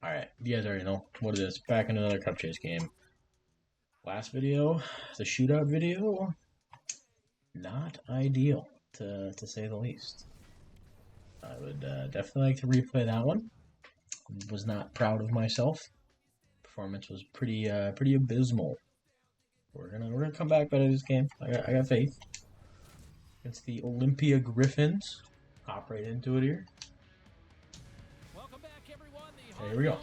Alright, you guys already know what it is. Back in another Cup Chase game. Last video, the shootout video, not ideal, to say the least. I would definitely like to replay that one. Was not proud of myself. Performance was pretty abysmal. We're gonna come back better this game. I got faith. It's the Olympia Griffins. Hop right into it here. Okay, here we go.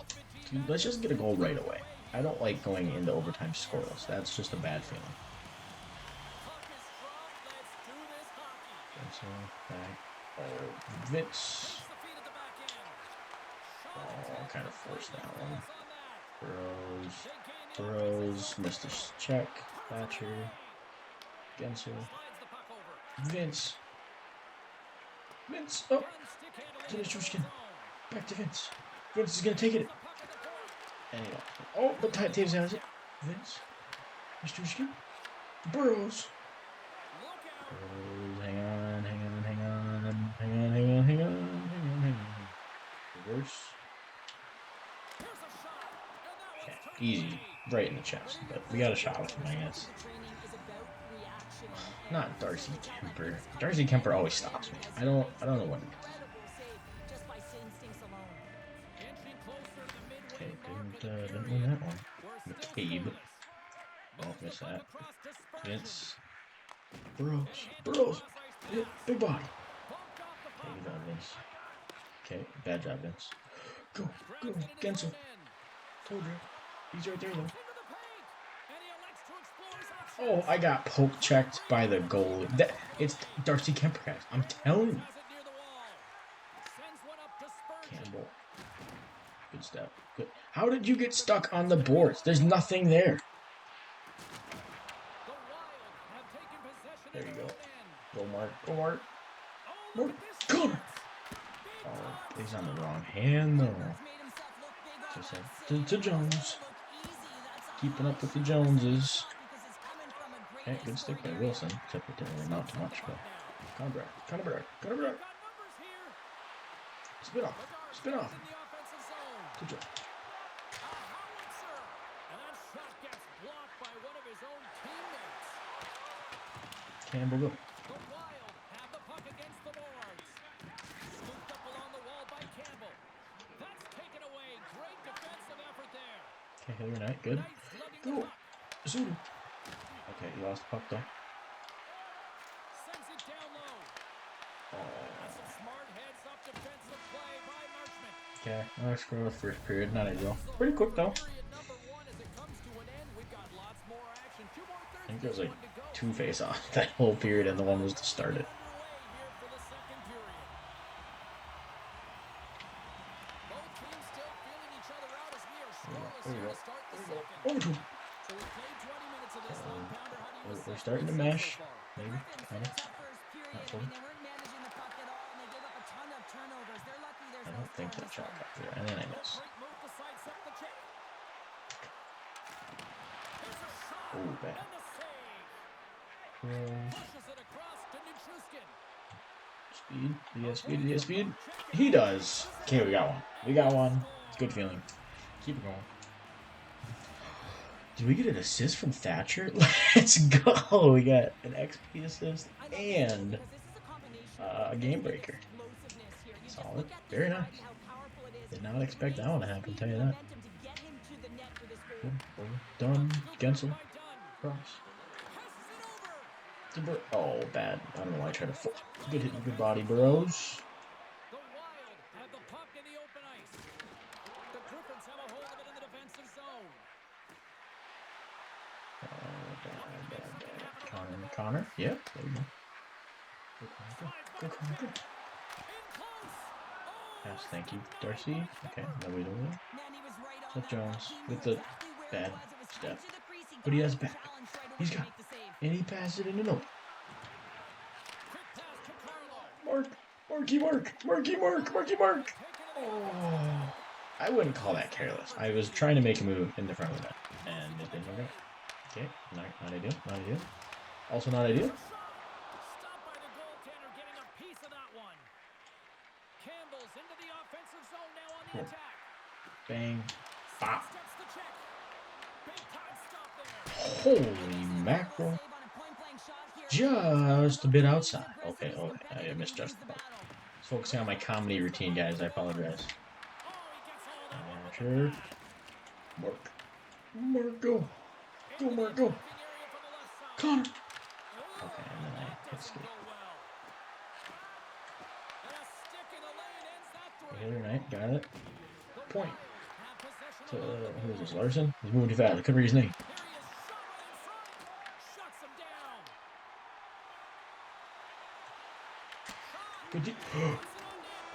Dude, let's just get a goal right away. I don't like going into overtime scoreless. That's just a bad feeling. So back. Oh, Vince. Oh, kind of forced that one. Burrows, missed his check. Thatcher. Gensel. Vince. Oh, Dennis back to Vince. Vince is gonna take it. And oh, but Taves has it. Vince. Mr. Burrows. Hang on. Reverse. Okay, easy. Right in the chest. But we got a shot with him, I guess. Not Darcy Kemper. Darcy Kemper always stops me. I don't know what he does. Okay, didn't win that one. McCabe. Oh, missed that. Vince. Burrows. Big body. Okay, good job, Vince. Okay, bad job, Vince. Go. Gensel. Told you. He's right there, though. Oh, I got poke checked by the goalie. It's Darcy Kemper, guys. I'm telling you. Campbell. Good step. Good. How did you get stuck on the boards? There's nothing there. There you go. Go, Mark. Connor. Oh, he's on the wrong hand, though. Just to Jones. Keeping up with the Joneses. Okay, good stick by Wilson, except it didn't really amount to much, but Connor Brown. Spin off. Good job. Campbell, go. Okay, Hillier Knight, good. Go. Zoom. Okay, you lost the puck though. Okay, no score the first period, not ideal. Pretty quick though. I think there was like 2 face-offs that whole period, and the one was to start it. There you go. Overtime. We're starting to mesh. Maybe. Kind of. Not fully. I don't think that shot got there. And then I missed. Oh, bad. Speed. He has speed. He does. Okay, we got one. It's a good feeling. Keep it going. Did we get an assist from Thatcher? Let's go! We got an XP assist and a game breaker. Solid. Very nice. Did not expect that one to happen, tell you that. Good. Done. Gensel. Cross. Oh, bad. I don't know why I tried to good hit, good body, Burrows. Connor. Yep, there you go. Go, Connor. Pass, thank you, Darcy. Okay, nobody doing it. Seth Jones with the bad step. But he has a back. He's got it. And he passed it into no. Marky Mark. Oh, I wouldn't call that careless. I was trying to make a move in the front of the net, and it didn't work out. Okay, not ideal. Also not ideal. Cool. Bang. Bop. Holy mackerel. Just a bit outside. Okay, I misjudged the ball. Focusing on my comedy routine, guys. I apologize. Sure. Mark. Go. Go, Mark, go. Connor. Okay, and then I hit skate. The other night, got it. Point. To, who is this, Larson? He's moving too fast. I couldn't read his name. Good oh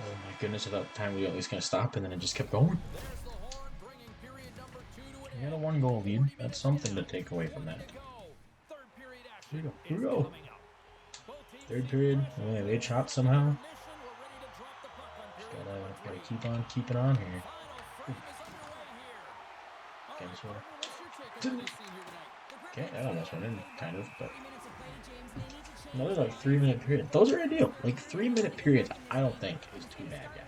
my goodness, I thought the time we at least going to stop, and then it just kept going. We had a 1-goal lead. That's something to take away from that. Here we go. Here we go. Third period. We only have 8 shots somehow. Just gotta keep on keeping on here. Okay, that almost went in, kind of, but another like 3-minute period. Those are ideal. Like 3-minute periods, I don't think is too bad yet.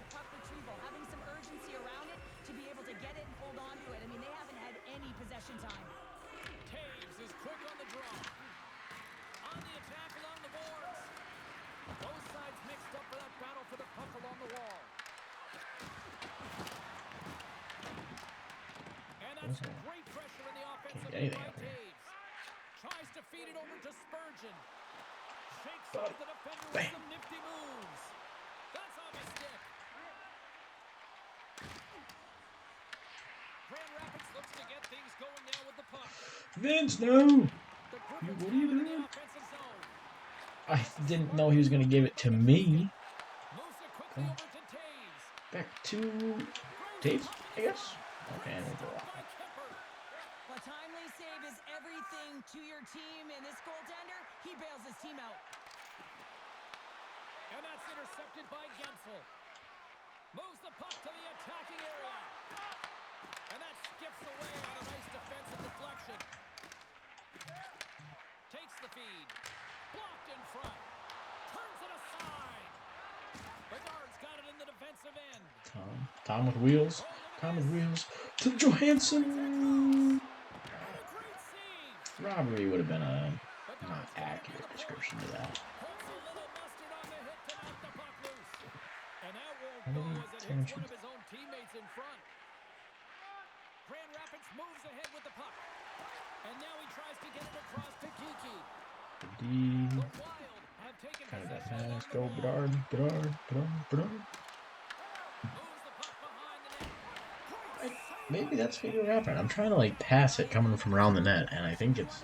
Can't get anything up here. Tries to feed it over to Spurgeon. Shakes off the defender with some nifty moves. That's on the stick. Grand Rapids looks to get things going now with the puck. Vince, no! What are you doing? I didn't know he was going to give it to me. Okay. Back to Taves, I guess. Okay, and we'll go off. A timely save is everything to your team, and this goaltender, he bails his team out. And that's intercepted by Gensel. Moves the puck to the attacking area. And that skips away on a nice defensive deflection. Takes the feed. Blocked in front. Turns it aside. Bedard's got it in the defensive end. Tom with wheels. Tom with wheels. To Johansson. Robbery would have been a not accurate description to that. And that will go as it hits one of his own teammates in front. Grand Rapids moves ahead with the puck. And now he tries to get it across to Kiki. The Wild have taken kind of that fast. Go, Bedard. Maybe that's figuring out. I'm trying to like pass it coming from around the net, and I think it's.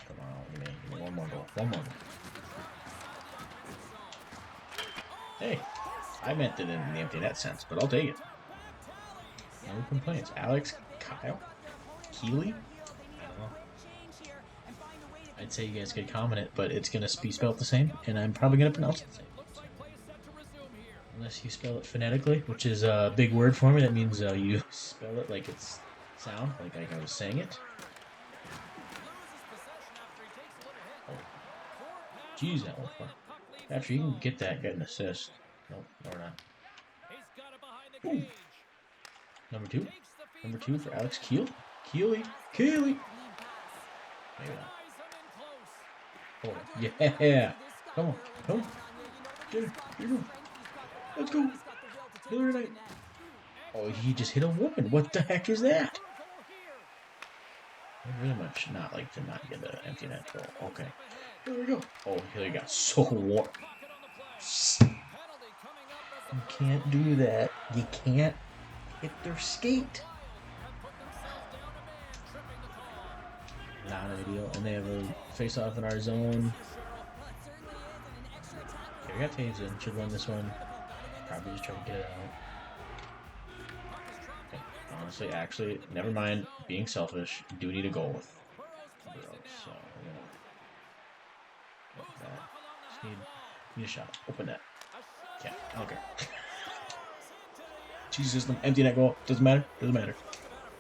Come on, give me one more goal. One more goal. Hey, I meant it in the empty net sense, but I'll take it. No complaints. Alex, Kyle, Keeley. I don't know. I'd say you guys could comment it, but it's going to be spelled the same, and I'm probably going to pronounce it the same. Unless you spell it phonetically, which is a big word for me. That means you spell it like it's sound, like I was saying it. Oh. Jeez, that one. After you can get an assist. Nope, or not. Ooh. Number two for Alex Keeley. Keeley. Maybe not. Oh, yeah. Come on. Get it. Here you go. Let's go. Hillary Knight. Oh, he just hit a woman. What the heck is that? I really much not like to not get an empty net goal. Okay. Here we go. Oh, Hillary got so warm. You can't do that. You can't hit their skate. Not ideal. And they have a face-off in our zone. Okay, we got Taves in. Should win this one. Probably just try to get it out. Okay. Honestly, actually, never mind. Being selfish. Do need a goal with Burrows. So, we're gonna get that. Just need a shot. Open net. Yeah, okay. Jesus, the empty net goal. Doesn't matter.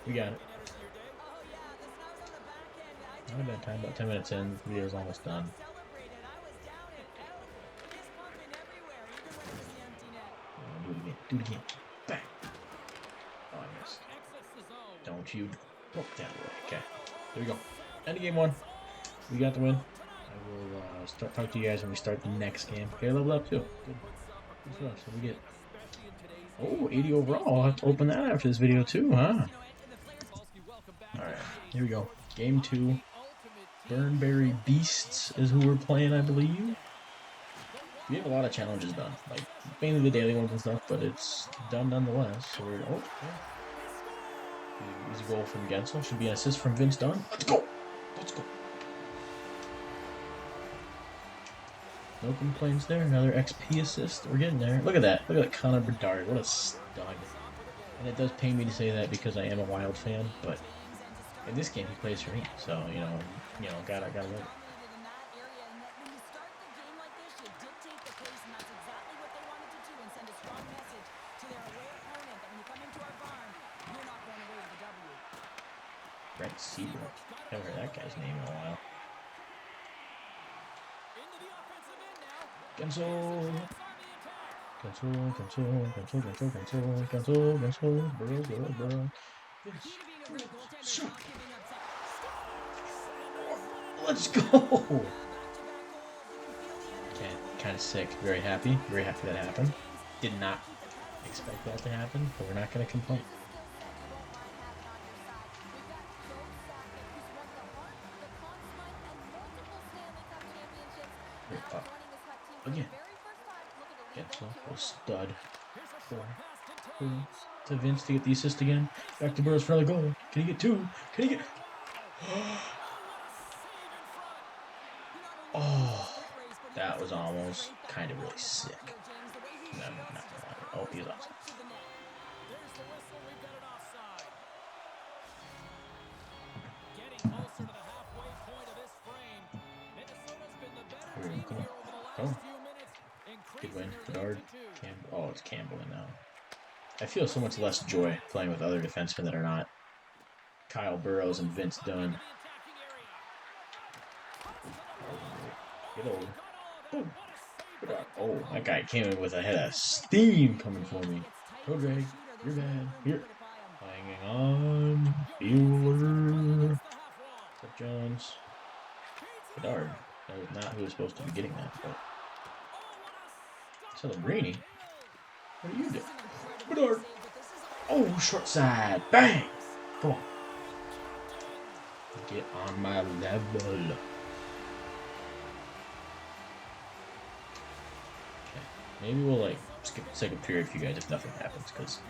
We got it. Not a bad time, about 10 minutes in. The video's almost done. Do it again. Do it again. Bang! Oh, I missed. Don't you poke that way. Okay. There we go. End of game 1. We got the win. I will talk to you guys when we start the next game. Okay, level up too. Good. Good stuff. So we get 80 overall. I'll have to open that after this video too, huh? Alright, here we go. Game 2. Burnberry Beasts is who we're playing, I believe. We have a lot of challenges done, like mainly the daily ones and stuff, but it's done nonetheless. So we're easy goal from Gensel. Should be an assist from Vince Dunn. Let's go! Let's go! No complaints there. Another XP assist. We're getting there. Look at that. Look at that Connor Bedard. What a stud. And it does pain me to say that because I am a Wild fan, but in this game he plays for me. So, you know, gotta love it. Brent Seabrook. Haven't heard that guy's name in a while. Cancel. Bro. Let's go. Okay, kind of sick. Very happy that happened. Did not expect that to happen, but we're not going to complain. Again. Gensel, a stud. To Vince to get the assist again. Back to Burrows for another goal. Can he get 2? Can he get... Oh, that was almost kind of really sick. No, not oh, he's awesome. Come on. Good win. Bedard. Oh, it's Campbell now. I feel so much less joy playing with other defensemen that are not Kyle Burrows and Vince Dunn. Get over. Boom. Oh, that guy came in with a head of steam coming for me. Go, Greg. You're bad. Here. Hanging on. Bueller. Up Jones. Bedard. That was not who was supposed to be getting that, but. Celebrini? What are you doing? Bedard! Oh, short side! Bang! Come on. Get on my level. Okay. Maybe we'll, like, skip the second period for you guys if nothing happens, because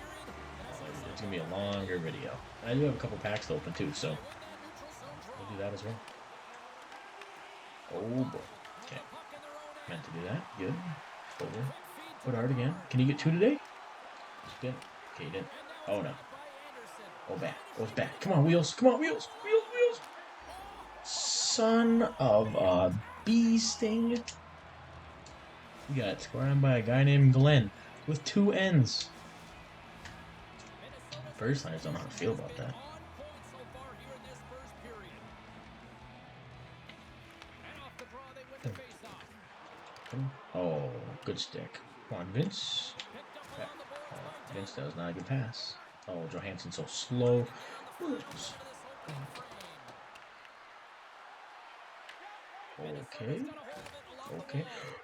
it's going to be a longer video. I do have a couple packs to open, too, so we'll do that as well. Oh, boy. Okay. Meant to do that. Good. Over. Bedard again. Can he get 2 today? Okay, he didn't. Oh, no. Oh, back. Goes back. Come on, Wheels. Come on, Wheels. Wheels. Son of a bee sting. We got scored by a guy named Glenn with 2 N's. Personally, I just don't know how to feel about that. Oh, good stick. Come on, Vince. Oh, Vince does not a good pass. Oh, Johansson's so slow. Okay.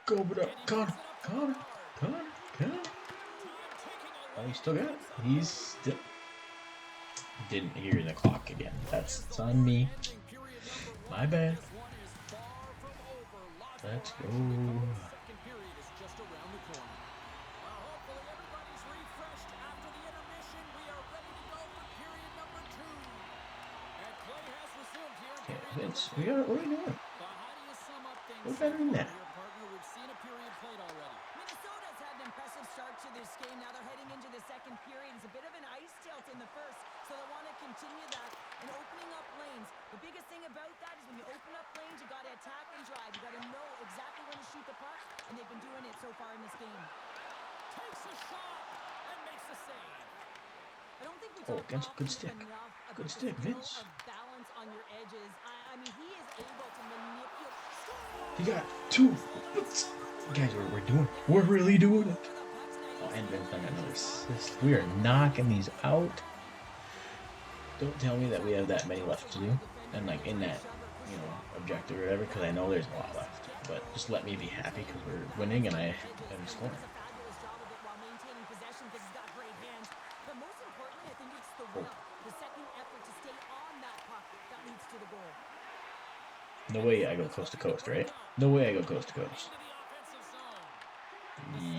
Go, but Connor. Oh, he still got it. He's still... Didn't hear the clock again. That's on me. My bad. Let's go. Okay, Vince, what are we doing? We're better than that. Minnesota's had an impressive start to this game. Now they're heading into the second period. It's a bit of an ice tilt in the first, so they want to continue that and opening up lanes. The biggest thing about that is when you open up lanes, you got to attack and drive. You got to know exactly when to shoot the puck, and they've been doing it so far in this game. Takes a shot and makes the save. I don't think we Good stick. Good stick, Vince. balance on your edges. I I mean, he is able to manipulate. He got 2. Guys, we're really doing it. Oh, and Vince got another assist. We are knocking these out. Don't tell me that we have that many left to do, and like in that, objective or whatever, because I know there's a lot left. But just let me be happy because we're winning and I am scoring. No way I go coast to coast, right? No way I go coast to coast.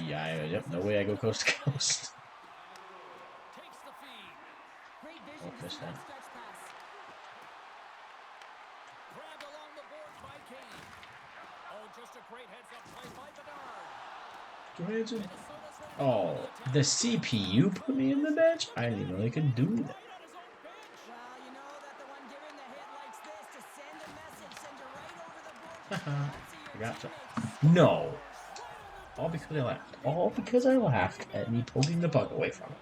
Yeah, yep, no way I go coast to coast. Oh, missed that. Johansson. Oh, the CPU put me in the bench? I didn't even know they could do that. Haha, I gotcha. No. All because I laughed. All because I laughed at me poking the puck away from him.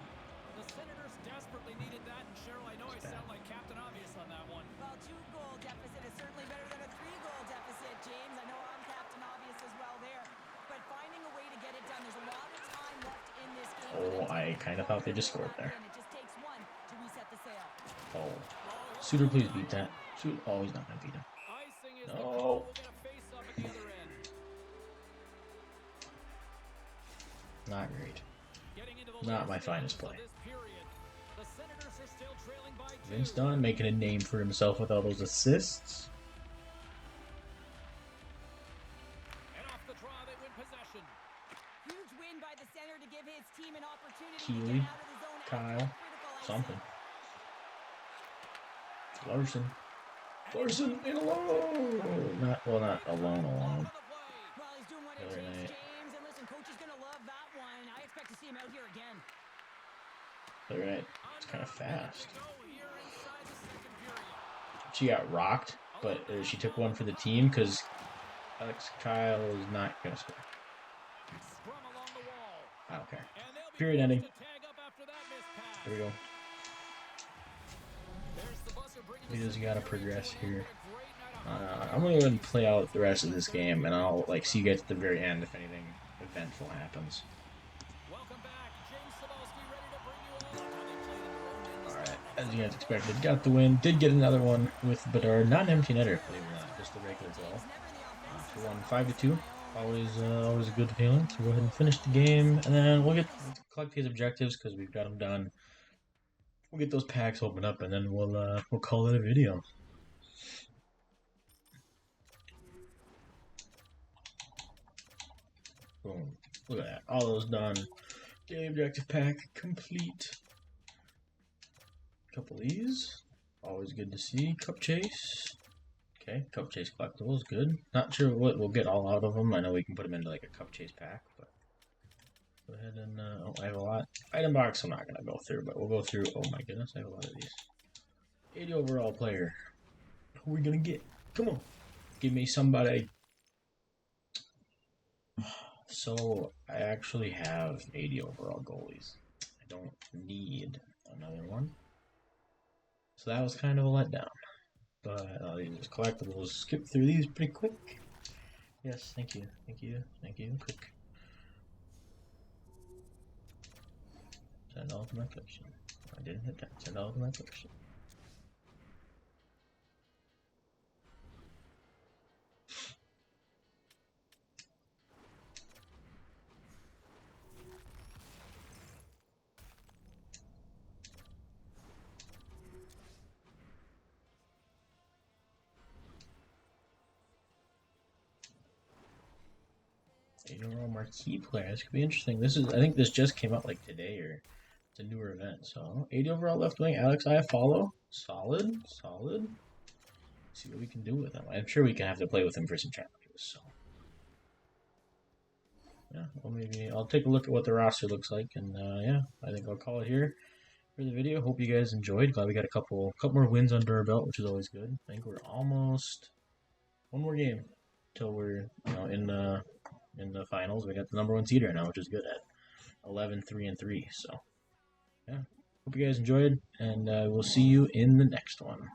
The Senators desperately needed that, and Cheryl, I know I sound like Captain Obvious on that one. Well, 2-goal deficit is certainly better than a 3-goal deficit, James. I know I'm Captain Obvious as well there. But finding a way to get it done, there's a lot of time left in this game. Oh, I kind of thought they just scored there. It just takes one to reset the sail. Oh. Suter, please beat that. Suter. Oh, he's not going to beat him. No. Not great. Not my finest play. Vince Dunn making a name for himself with all those assists. Huge win by the center to give his team an opportunity Keeley, to get out of the zone. Kyle, something. Larson in alone. Not alone. Well, he's doing what it Very takes, nice. James. And listen, coach is going to love that one. I expect to see him out here again. Alright, it's kind of fast. She got rocked, but she took one for the team because Alex Kyle is not going to score. I don't care. Period ending. There we go. We just gotta progress here. I'm gonna go ahead and play out the rest of this game, and I'll see you guys at the very end if anything eventful happens. Alright, as you guys expected, got the win. Did get another one with Bedard. Not an empty netter, believe it or not, just a regular goal. We won 5-2. Always a good feeling. So go ahead and finish the game, and then we'll collect these objectives because we've got them done. We'll get those packs opened up, and then we'll call it a video. Boom! Look at that. All those done. Daily objective pack complete. Couple of these. Always good to see. Cup chase. Okay, cup chase collectibles. Good. Not sure what we'll get all out of them. I know we can put them into like a cup chase pack, but go ahead and I have a lot. Item box I'm not gonna go through, but we'll go through. Oh my goodness, I have a lot of these. 80 overall player. Who are we gonna get? Come on, give me somebody. So I actually have 80 overall goalies. I don't need another one. So that was kind of a letdown. But these collectibles, skip through these pretty quick. Yes, thank you. Quick. Send all to my collection. I didn't hit that. Send all to my collection. Overall marquee player. This could be interesting. I think this just came out like today, or it's a newer event. So 80 overall left wing. Alex Iafallo. Solid. Let's see what we can do with him. I'm sure we can have to play with him for some challenges. So yeah, well maybe I'll take a look at what the roster looks like, and yeah, I think I'll call it here for the video. Hope you guys enjoyed. Glad we got a couple more wins under our belt, which is always good. I think we're almost one more game till we're in the finals. We got the #1 seed right now, which is good at 11-3-3. So yeah, hope you guys enjoyed, and we'll see you in the next one.